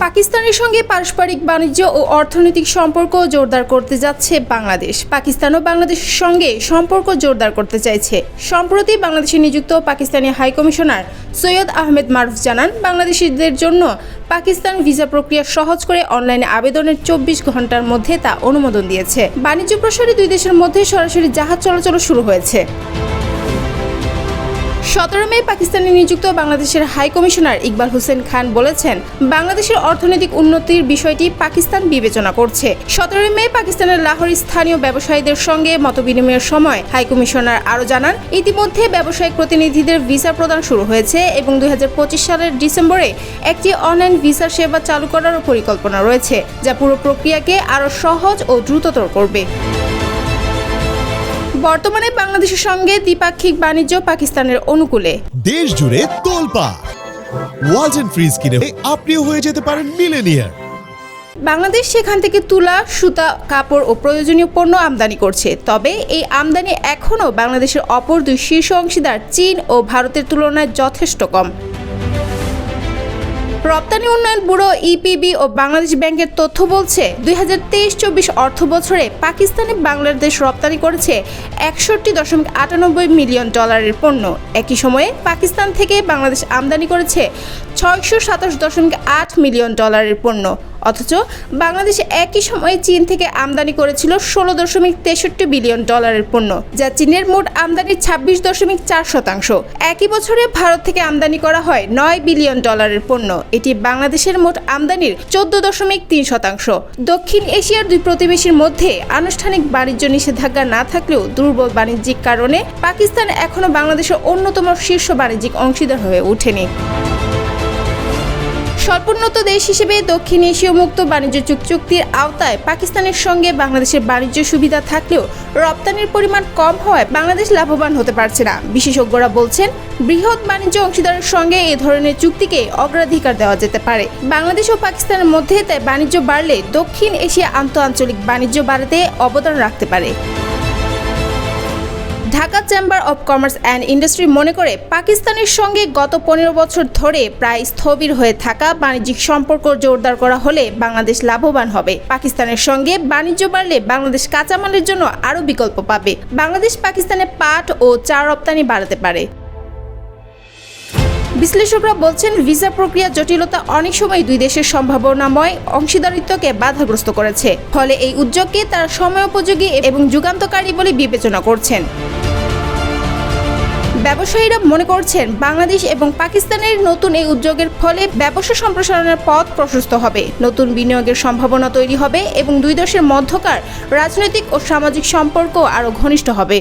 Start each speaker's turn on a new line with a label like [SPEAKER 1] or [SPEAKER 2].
[SPEAKER 1] পাকিস্তানের সঙ্গে পারস্পরিক বাণিজ্য ও অর্থনৈতিক সম্পর্ক জোরদার করতে যাচ্ছে বাংলাদেশ। পাকিস্তানও বাংলাদেশের সঙ্গে সম্পর্ক জোরদার করতে চাইছে। সম্প্রতি বাংলাদেশে নিযুক্ত পাকিস্তানি হাইকমিশনার সৈয়দ আহমেদ মারুফ জানান, বাংলাদেশিদের জন্য পাকিস্তান ভিসা প্রক্রিয়া সহজ করে অনলাইনে আবেদনের 24 ঘন্টার মধ্যে তা অনুমোদন দিয়েছে। বাণিজ্য প্রসারে দুই দেশের মধ্যে সরাসরি জাহাজ চলাচল শুরু হয়েছে। 17 মে পাকিস্তানে নিযুক্ত বাংলাদেশের হাইকমিশনার ইকবাল হোসেন খান বলেছেন, বাংলাদেশের অর্থনৈতিক উন্নতির বিষয়টি পাকিস্তান বিবেচনা করছে। 17 মে পাকিস্তানের লাহোর স্থানীয় ব্যবসায়ীদের সঙ্গে মতবিনিময়ের সময় হাইকমিশনার আরও জানান, ইতিমধ্যে ব্যবসায়িক প্রতিনিধিদের ভিসা প্রদান শুরু হয়েছে এবং 2025 সালের ডিসেম্বরে একটি অনলাইন ভিসা সেবা চালু করারও পরিকল্পনা রয়েছে, যা পুরো প্রক্রিয়াকে আরও সহজ ও দ্রুততর করবে। বর্তমানে বাংলাদেশের সঙ্গে দ্বিপাক্ষিক বাণিজ্য পাকিস্তানের অনুকূলে।
[SPEAKER 2] দেশ জুড়ে তোলপাড় ওয়ালটন ফ্রিজ কিনে আপনিও হয়ে যেতে পারেন মিলেনিয়ার।
[SPEAKER 1] বাংলাদেশ সেখান থেকে তুলা, সুতা, কাপড় ও প্রয়োজনীয় পণ্য আমদানি করছে। তবে এই আমদানি এখনও বাংলাদেশের অপর দুই শীর্ষ অংশীদার চীন ও ভারতের তুলনায় যথেষ্ট কম। রপ্তানি উন্নয়ন ব্যুরো ইপিবি ও বাংলাদেশ ব্যাংকের তথ্য বলছে, 2023-24 অর্থ বছরে পাকিস্তানে বাংলাদেশ রপ্তানি করেছে 61.98 মিলিয়ন ডলারের পণ্য। একই সময়ে পাকিস্তান থেকে বাংলাদেশ আমদানি করেছে 627.8 মিলিয়ন ডলারের পণ্য। অথচ বাংলাদেশ একই সময়ে চীন থেকে আমদানি করেছিল 16.63 বিলিয়ন ডলারের পণ্য, যা চীনের মোট আমদানির 26.4%। একই বছরে ভারত থেকে আমদানি করা হয় 9 বিলিয়ন ডলারের পণ্য। এটি বাংলাদেশের মোট আমদানির 14.3%। দক্ষিণ এশিয়ার দুই প্রতিবেশীর মধ্যে আনুষ্ঠানিক বাণিজ্য নিষেধাজ্ঞা না থাকলেও দুর্বল বাণিজ্যিক কারণে পাকিস্তান এখনও বাংলাদেশের অন্যতম শীর্ষ বাণিজ্যিক অংশীদার হয়ে ওঠেনি। স্বল্পোন্নত দেশ হিসেবে দক্ষিণ এশীয় মুক্ত বাণিজ্য চুক্তির আওতায় পাকিস্তানের সঙ্গে বাংলাদেশের বাণিজ্য সুবিধা থাকলেও রপ্তানির পরিমাণ কম হওয়ায় বাংলাদেশ লাভবান হতে পারছে না। বিশেষজ্ঞরা বলছেন, বৃহৎ বাণিজ্য অংশীদারের সঙ্গে এ ধরনের চুক্তিকে অগ্রাধিকার দেওয়া যেতে পারে। বাংলাদেশ ও পাকিস্তানের মধ্যে তাই বাণিজ্য বাড়লে দক্ষিণ এশিয়া আন্তঃআঞ্চলিক বাণিজ্য বাড়াতে অবদান রাখতে পারে। Dhaka chamber of commerce and industry মনে করে, পাকিস্তানের সঙ্গে গত 15 বছর ধরে প্রায় স্থবির হয়ে থাকা বাণিজ্যিক সম্পর্ক জোরদার করা হলে বাংলাদেশ লাভবান হবে। পাকিস্তানের সঙ্গে বাণিজ্য বাড়লে বাংলাদেশ কাঁচামালের জন্য আরও বিকল্প পাবে। বাংলাদেশ পাকিস্তানে পাট ও চা রপ্তানি বাড়াতে পারে। বিশ্লেষকরা বলছেন, ভিসা প্রক্রিয়া জটিলতা অনেক সময় দুই দেশের সম্ভাবনাময় অংশীদারিত্বকে বাধাগ্রস্ত করেছে। ফলে এই উদ্যোগকে তারা সময়োপযোগী এবং যুগান্তকারী বলে বিবেচনা করছেন। ব্যবসায়ীরা মনে করছেন, বাংলাদেশ এবং পাকিস্তানের নতুন এই উদ্যোগের ফলে ব্যবসা সম্প্রসারণের পথ প্রশস্ত হবে, নতুন বিনিয়োগের সম্ভাবনা তৈরি হবে এবং দুই দেশের মধ্যকার রাজনৈতিক ও সামাজিক সম্পর্ক আরও ঘনিষ্ঠ হবে।